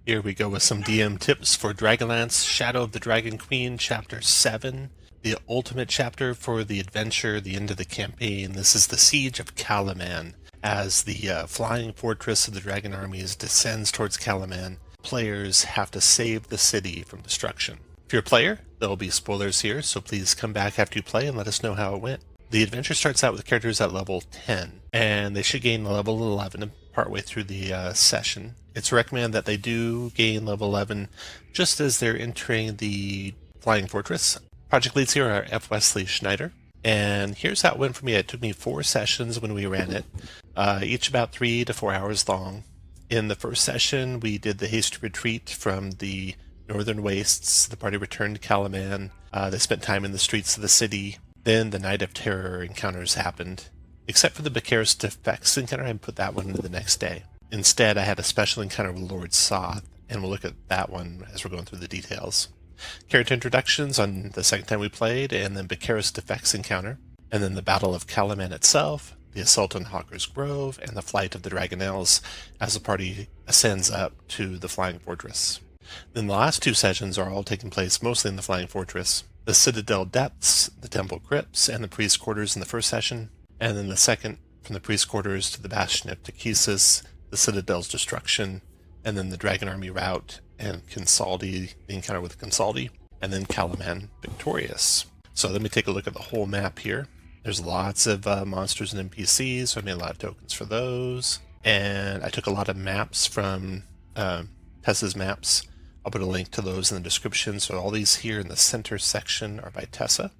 Here we go with some DM tips for Dragonlance, Shadow of the Dragon Queen, Chapter 7, the ultimate chapter for the adventure, the end of the campaign. This is the Siege of Kalaman. As the flying fortress of the dragon armies descends towards Kalaman, players have to save the city from destruction. If you're a player, there will be spoilers here, so please come back after you play and let us know how it went. The adventure starts out with characters at level 10, and they should gain level 11 partway through the session. It's recommended that they do gain level 11 just as they're entering the Flying Fortress. Project leads here are F. Wesley Schneider, and here's how it went for me. It took me 4 sessions when we ran it, each about 3 to 4 hours long. In the first session, we did the hasty retreat from the northern wastes. The party returned to Kalaman. They spent time in the streets of the city. Then the Night of Terror encounters happened. Except for the Bakaris Defects encounter, I put that one into the next day. Instead, I had a special encounter with Lord Soth, and we'll look at that one as we're going through the details. Character introductions on the second time we played, and then Bakaris Defects encounter, and then the Battle of Kalaman itself, the Assault on Hawker's Grove, and the Flight of the Dragonnels as the party ascends up to the Flying Fortress. Then the last 2 sessions are all taking place mostly in the Flying Fortress. The Citadel Depths, the Temple Crypts, and the Priest Quarters in the first session, and then the second from the Priest Quarters to the Bastion of Takhisis, the Citadel's destruction, and then the Dragon Army rout, and Kansaldi, the encounter with Kansaldi, and then Kalaman victorious. So let me take a look at the whole map here. There's lots of monsters and NPCs, so I made a lot of tokens for those. And I took a lot of maps from Tessa's maps. I'll put a link to those in the description. So all these here in the center section are by Tessa.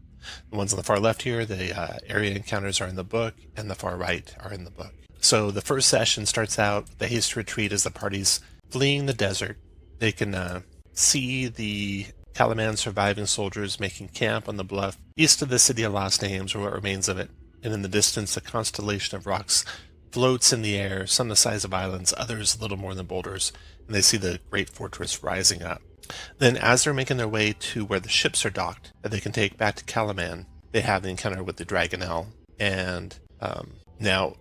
The ones on the far left here, the area encounters are in the book, and the far right are in the book. So the first session starts out, the haste retreat as the party's fleeing the desert. They can see the Kalaman surviving soldiers making camp on the bluff east of the City of Lost Names, or what remains of it. And in the distance, a constellation of rocks floats in the air, some the size of islands, others little more than boulders, and they see the great fortress rising up. Then as they're making their way to where the ships are docked, that they can take back to Kalaman, they have the encounter with the Dragonnel. And now,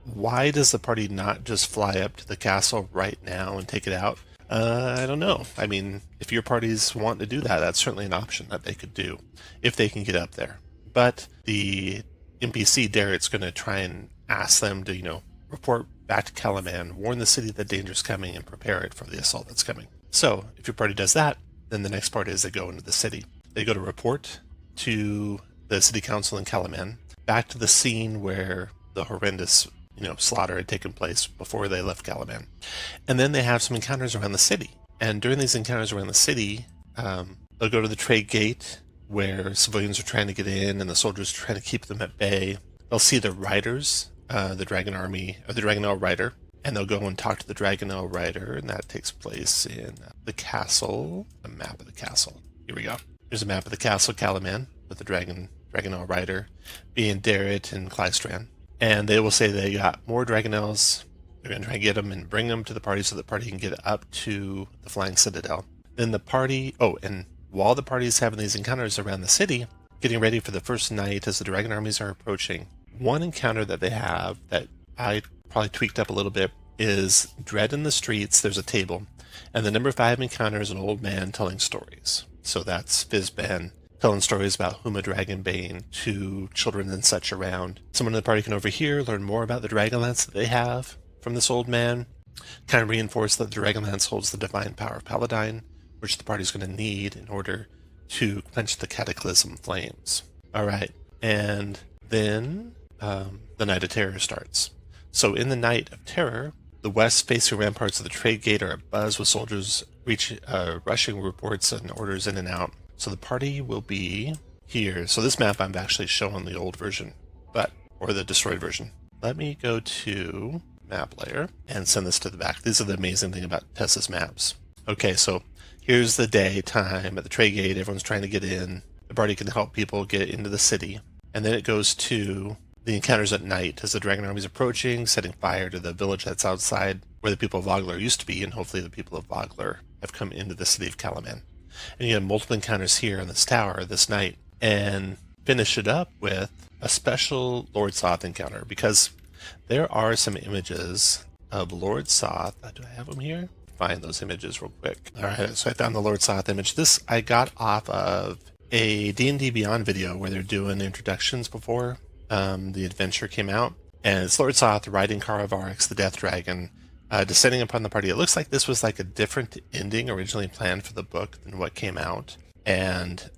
why does the party not just fly up to the castle right now and take it out? I don't know. I mean, if your parties want to do that, that's certainly an option that they could do, if they can get up there. But the NPC Darrett's going to try and ask them to, report back to Kalaman, warn the city that danger's coming, and prepare it for the assault that's coming. So, if your party does that, then the next part is they go into the city. They go to report to the city council in Kalaman, back to the scene where the horrendous slaughter had taken place before they left Kalaman. And then they have some encounters around the city. And during these encounters around the city, they'll go to the trade gate where civilians are trying to get in and the soldiers are trying to keep them at bay. They'll see the riders, the Dragon Army, or the Dragonnel rider, and they'll go and talk to the Dragonnel rider, and that takes place in the castle, a map of the castle. Here we go. There's a map of the castle, Kalaman, with the Dragonnel rider being Darrett and Klystran. And they will say they got more Dragonnels. They're going to try and get them and bring them to the party so the party can get up to the Flying Citadel. Then the party, and while the party is having these encounters around the city, getting ready for the first night as the Dragon armies are approaching, one encounter that they have that I probably tweaked up a little bit is Dread in the Streets. There's a table, and the number 5 encounter is an old man telling stories. So that's Fizban telling stories about Huma Dragonbane to children and such around. Someone in the party can overhear, learn more about the Dragonlance that they have from this old man, kind of reinforce that the Dragonlance holds the divine power of Paladine, which the party's going to need in order to quench the Cataclysm flames. Alright, and then the Night of Terror starts. So in the Night of Terror, the west-facing ramparts of the trade gate are abuzz with soldiers rushing reports and orders in and out. So the party will be here. So this map I'm actually showing the old version, or the destroyed version. Let me go to map layer and send this to the back. These are the amazing thing about Tessa's maps. Okay, so here's the daytime at the trade gate. Everyone's trying to get in. The party can help people get into the city. And then it goes to the encounters at night as the Dragon army is approaching, setting fire to the village that's outside where the people of Vogler used to be, and hopefully the people of Vogler have come into the city of Kalaman. And you have multiple encounters here on this tower this night, and finish it up with a special Lord Soth encounter, because there are some images of Lord Soth. Do I have them here? find those images real quick. All right, so I found the Lord Soth image. This I got off of a D&D Beyond video where they're doing introductions before the adventure came out. And it's Lord Soth riding Karavarix, the Death Dragon, descending upon the party. It looks like this was like a different ending originally planned for the book than what came out. And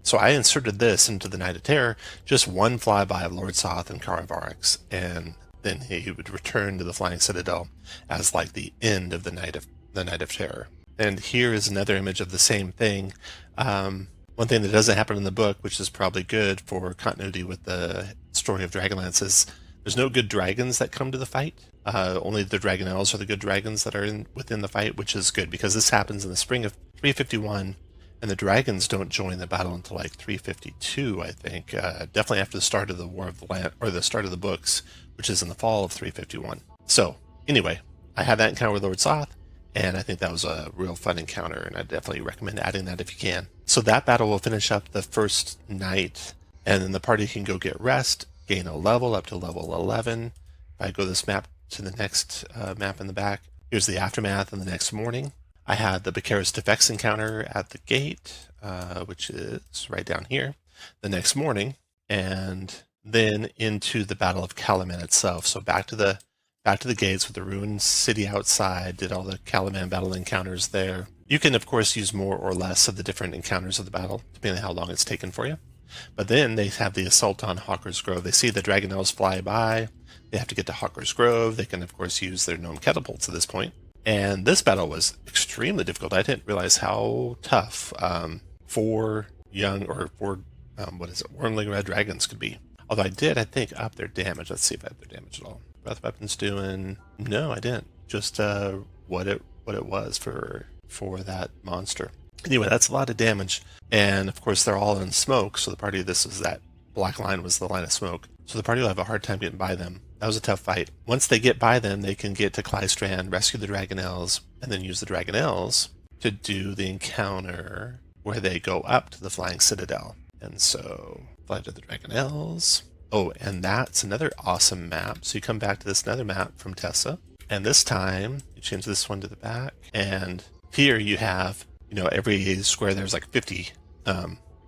so I inserted this into the Night of Terror, just one flyby of Lord Soth and Karavarix, and then he would return to the Flying Citadel as like the end of the Night of Terror. And here is another image of the same thing. One thing that doesn't happen in the book, which is probably good for continuity with the story of Dragonlance, is there's no good dragons that come to the fight. Only the Dragonnels are the good dragons that are within the fight, which is good because this happens in the spring of 351, and the dragons don't join the battle until like 352, I think. Definitely after the start of the War of the Land, or the start of the books, which is in the fall of 351. So anyway, I had that encounter with Lord Soth, and I think that was a real fun encounter, and I definitely recommend adding that if you can. So that battle will finish up the first night, and then the party can go get rest, gain a level up to level 11. If I go this map to the next map in the back, here's the aftermath. And the next morning, I had the Bakaris Defects encounter at the gate, which is right down here, the next morning, and then into the Battle of Kalaman itself. So back to the gates with the ruined city outside, did all the Kalaman battle encounters there. You can, of course, use more or less of the different encounters of the battle, depending on how long it's taken for you. But then they have the assault on Hawker's Grove. They see the Dragonnels fly by. They have to get to Hawker's Grove. They can, of course, use their gnome catapults at this point. And this battle was extremely difficult. I didn't realize how tough four Wormling Red Dragons could be. Although I did, I think, up their damage. Let's see if I have their damage at all. Breath weapons doing... No, I didn't. Just what it was for that monster. Anyway, that's a lot of damage. And of course, they're all in smoke. So the party, that black line was the line of smoke. So the party will have a hard time getting by them. That was a tough fight. Once they get by them, they can get to Clystrand, rescue the Dragonnels, and then use the Dragonnels to do the encounter where they go up to the Flying Citadel. And so, fly to the Dragonnels. Oh, and that's another awesome map. So you come back to this another map from Tessa. And this time, you change this one to the back. And here you have, every square there's like 50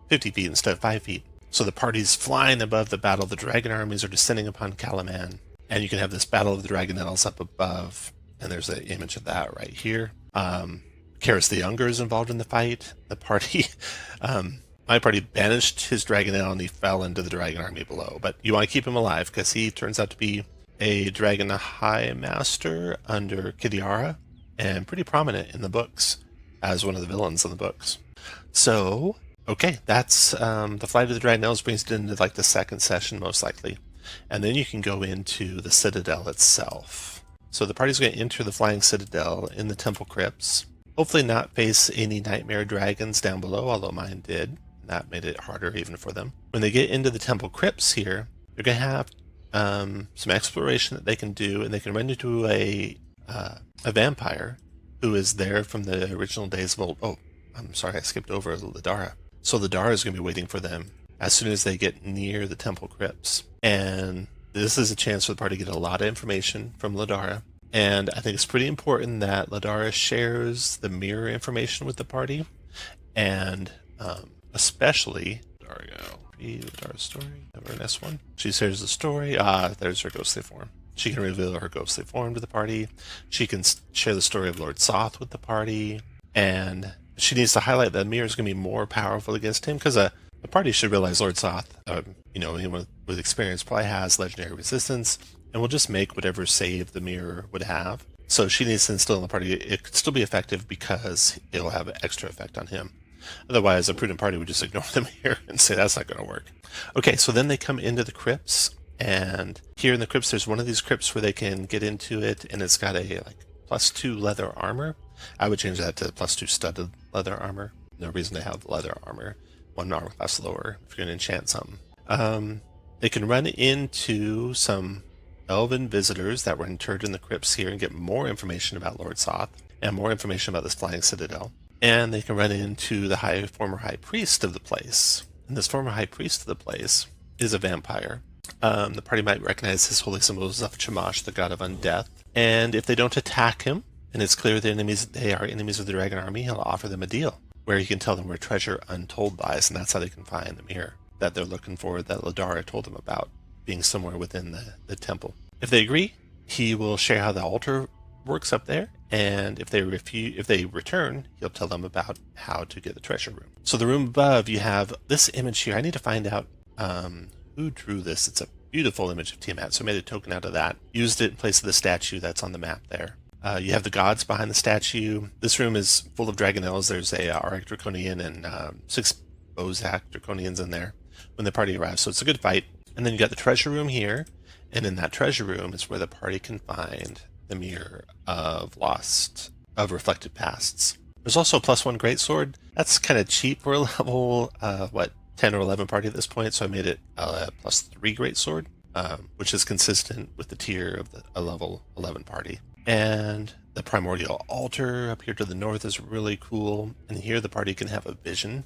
feet instead of 5 feet. So the party's flying above the battle. The dragon armies are descending upon Kalaman. And you can have this battle of the Dragonnels up above. And there's an image of that right here. Karis the Younger is involved in the fight. The party... my party banished his Dragonel and he fell into the dragon army below. But you want to keep him alive because he turns out to be a Dragon High Master under Kidiara and pretty prominent in the books as one of the villains in the books. So, okay, that's the Flight of the Dragonnels brings it into like the second session most likely. And then you can go into the Citadel itself. So the party's going to enter the Flying Citadel in the Temple Crypts. Hopefully not face any Nightmare Dragons down below, although mine did. That made it harder even for them. When they get into the Temple Crypts here, they're going to have some exploration that they can do, and they can run into a vampire who is there from the original days of old. Oh, I'm sorry, I skipped over Ladara. So Ladara is going to be waiting for them as soon as they get near the Temple Crypts. And this is a chance for the party to get a lot of information from Ladara. And I think it's pretty important that Ladara shares the mirror information with the party. And especially Ladara's story. Over in S1. She shares the story. There's her ghostly form. She can reveal her ghostly form to the party. She can share the story of Lord Soth with the party. And she needs to highlight that mirror is going to be more powerful against him because the party should realize Lord Soth, anyone with experience probably has legendary resistance and will just make whatever save the mirror would have. So she needs to instill in the party it could still be effective because it'll have an extra effect on him. Otherwise, a prudent party would just ignore them here and say that's not going to work. Okay, so then they come into the crypts, and here in the crypts, there's one of these crypts where they can get into it, and it's got a +2 leather armor. I would change that to +2 studded leather armor. No reason to have leather armor. One armor class lower if you're going to enchant something. They can run into some elven visitors that were interred in the crypts here and get more information about Lord Soth and more information about this Flying Citadel. And they can run into the former high priest of the place. And this former high priest of the place is a vampire. The party might recognize his holy symbols of Shamash, the god of undeath. And if they don't attack him, and it's clear that they are enemies of the dragon army, he'll offer them a deal where he can tell them where treasure untold lies, and that's how they can find the mirror that they're looking for, that Ladara told them about, being somewhere within the temple. If they agree, he will share how the altar works up there, and if they return, he'll tell them about how to get the treasure room. So the room above, you have this image here. I need to find out who drew this. It's a beautiful image of Tiamat, so I made a token out of that. Used it in place of the statue that's on the map there. You have the gods behind the statue. This room is full of Dragonnels. There's a Auric Draconian and 6 Bozak Draconians in there when the party arrives, so it's a good fight. And then you got the treasure room here, and in that treasure room is where the party can find the Mirror of Reflected Pasts. There's also a +1 greatsword. That's kind of cheap for a level, 10 or 11 party at this point, so I made it a +3 greatsword, which is consistent with the tier of a level 11 party. And the primordial altar up here to the north is really cool, and here the party can have a vision.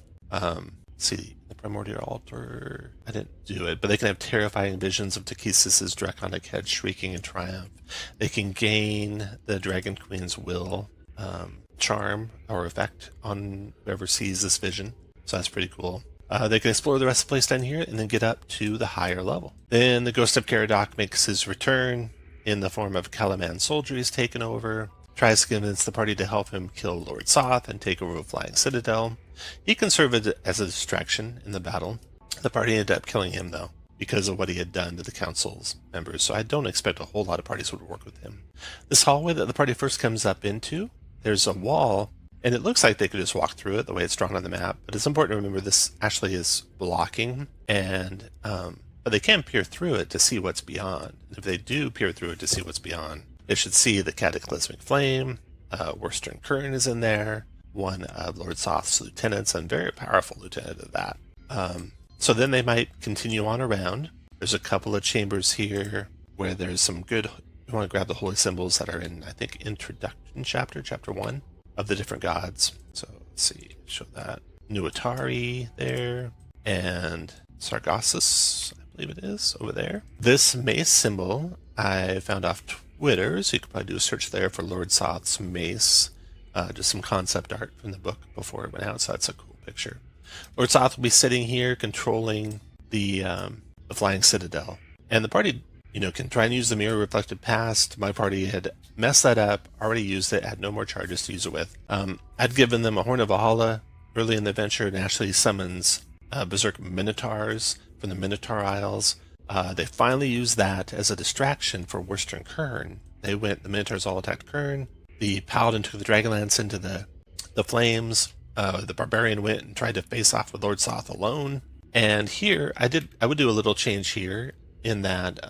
See, the primordial altar, I didn't do it, but they can have terrifying visions of Takhisis' draconic head shrieking in triumph. They can gain the Dragon Queen's will, charm or effect on whoever sees this vision, so that's pretty cool. They can explore the rest of the place down here and then get up to the higher level. Then the Ghost of Caradoc makes his return in the form of Kalaman soldieries taken over, tries to convince the party to help him kill Lord Soth and take over a flying Citadel. He can serve as a distraction in the battle. The party ended up killing him, though, because of what he had done to the council's members, so I don't expect a whole lot of parties would work with him. This hallway that the party first comes up into, there's a wall, and it looks like they could just walk through it the way it's drawn on the map, but it's important to remember this actually is blocking, and but they can peer through it to see what's beyond. And if they do peer through it to see what's beyond, they should see the Cataclysmic Flame, Western Current is in there, one of Lord Soth's lieutenants, and very powerful lieutenant of that. So then they might continue on around. There's a couple of chambers here where there's some good, you want to grab the holy symbols that are in, I think, introduction chapter 1 of the different gods. So let's see, show that. Nuatari there, and Sargassus, I believe it is, over there. This mace symbol I found off Twitter, so you could probably do a search there for Lord Soth's mace. Just some concept art from the book before it went out, so that's a cool picture. Lord Soth will be sitting here controlling the flying Citadel. And the party, can try and use the Mirror Reflected Past. My party had messed that up, already used it, had no more charges to use it with. I'd given them a Horn of Valhalla early in the adventure, and Ashley summons Berserk Minotaurs from the Minotaur Isles. They finally used that as a distraction for Western Kern. The Minotaurs all attacked Kern. The Paladin took the Dragonlance into the flames. The Barbarian went and tried to face off with Lord Soth alone. And here, I would do a little change here in that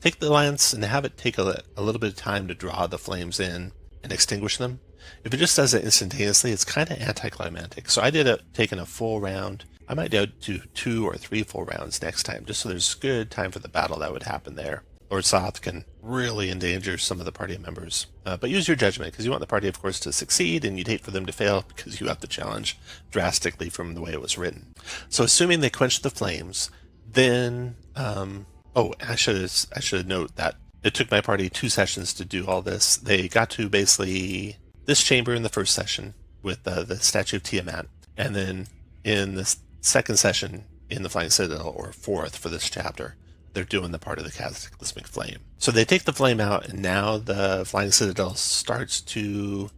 take the lance and have it take a little bit of time to draw the flames in and extinguish them. If it just does it instantaneously, it's kind of anticlimactic. So I did it taking a full round. I might do 2 or 3 full rounds next time, just so there's good time for the battle that would happen there. Lord Soth can really endanger some of the party members. But use your judgment, because you want the party, of course, to succeed, and you'd hate for them to fail, because you have to challenge drastically from the way it was written. So assuming they quenched the flames, then... I should note that it took my party 2 sessions to do all this. They got to basically this chamber in the first session with the statue of Tiamat, and then in the second session in the Flying Citadel, or 4th for this chapter, they're doing the part of the Cataclysmic Flame. So they take the flame out, and now the Flying Citadel starts to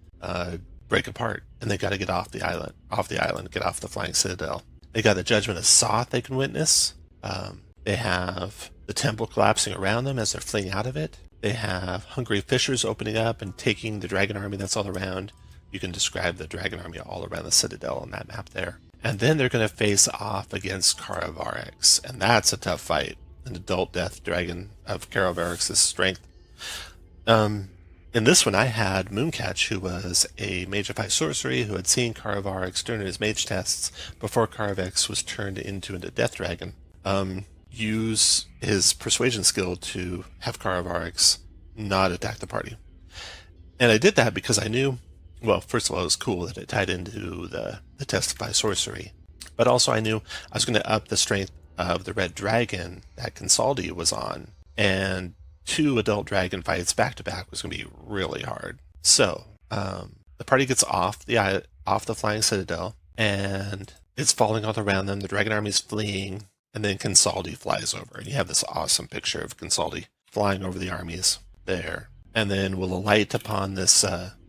break apart, and they got to get off the island, get off the Flying Citadel. They got the Judgment of Soth they can witness. They have the temple collapsing around them as they're fleeing out of it. They have hungry fissures opening up and taking the dragon army that's all around. You can describe the dragon army all around the Citadel on that map there. And then they're going to face off against Karavarix, and that's a tough fight. An adult death dragon of Karavarix's strength. In this one, I had Mooncatch, who was a Mage of High Sorcery, who had seen Karavarix during his mage tests before Karavarix was turned into a death dragon. Use his persuasion skill to have Karavarix not attack the party. And I did that because I knew, well, first of all, it was cool that it tied into the test by sorcery, but also I knew I was going to up the strength of the red dragon that Kansaldi was on, and 2 adult dragon fights back to back was going to be really hard. So the party gets off the flying citadel, and it's falling all around them. The dragon army's fleeing, and then Kansaldi flies over, and you have this awesome picture of Kansaldi flying over the armies there, and then will alight upon this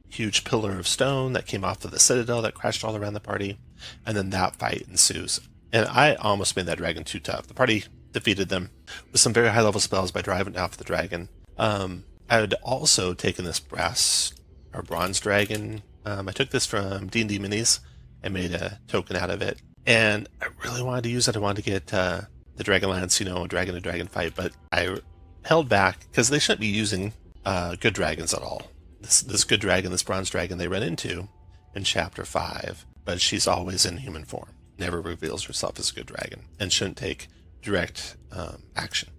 huge pillar of stone that came off of the citadel that crashed all around the party, and then that fight ensues. And I almost made that dragon too tough. The party defeated them with some very high level spells by driving off the dragon. I had also taken this brass or bronze dragon. I took this from D&D Minis and made a token out of it. And I really wanted to use it. I wanted to get the Dragonlance, a dragon to dragon fight, but I held back because they shouldn't be using good dragons at all. This good dragon, this bronze dragon they run into in chapter 5, but she's always in human form, never reveals herself as a good dragon, and shouldn't take direct action.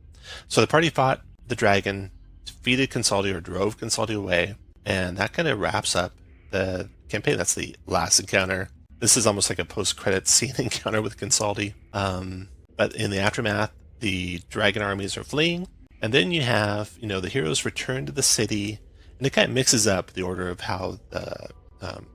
So the party fought the dragon, defeated Kansaldi or drove Kansaldi away, and that kind of wraps up the campaign. That's the last encounter. This is almost like a post-credit scene encounter with Kansaldi. But in the aftermath, the dragon armies are fleeing, and then you have, the heroes return to the city, and it kind of mixes up the order of how the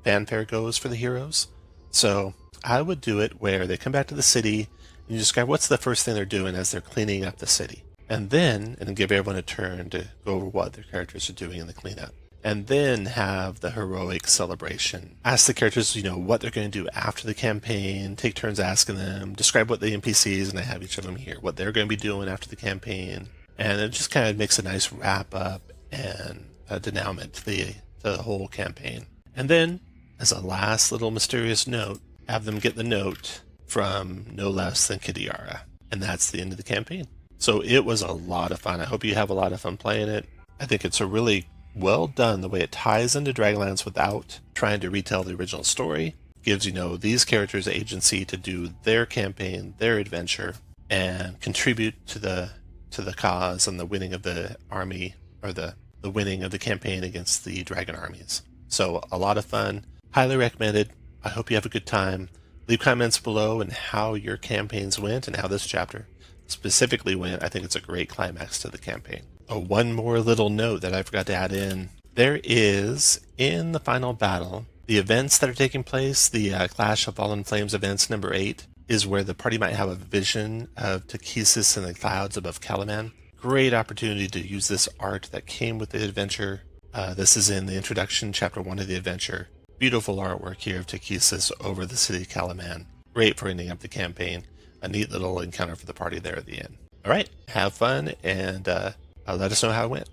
fanfare goes for the heroes. So I would do it where they come back to the city, and you describe what's the first thing they're doing as they're cleaning up the city. And then give everyone a turn to go over what their characters are doing in the cleanup. And then have the heroic celebration. Ask the characters, what they're going to do after the campaign, take turns asking them, describe what the NPCs, and I have each of them here, what they're going to be doing after the campaign. And it just kind of makes a nice wrap up and a denouement to the whole campaign. And then, as a last little mysterious note, have them get the note from no less than Kidiara. And that's the end of the campaign. So it was a lot of fun. I hope you have a lot of fun playing it. I think it's a really well done the way it ties into Dragonlance without trying to retell the original story. Gives these characters agency to do their campaign, their adventure, and contribute to the cause and the winning of the army, or the winning of the campaign against the dragon armies. So a lot of fun. Highly recommended. I hope you have a good time. Leave comments below and how your campaigns went and how this chapter specifically went. I think it's a great climax to the campaign. One more little note that I forgot to add in. There is, in the final battle, the events that are taking place, the Clash of Fallen Flames events number 8, is where the party might have a vision of Takhisis in the clouds above Kalaman. Great opportunity to use this art that came with the adventure. This is in the introduction, chapter 1 of the adventure. Beautiful artwork here of Takhisis over the city of Kalaman. Great for ending up the campaign. A neat little encounter for the party there at the end. All right, have fun, and let us know how it went.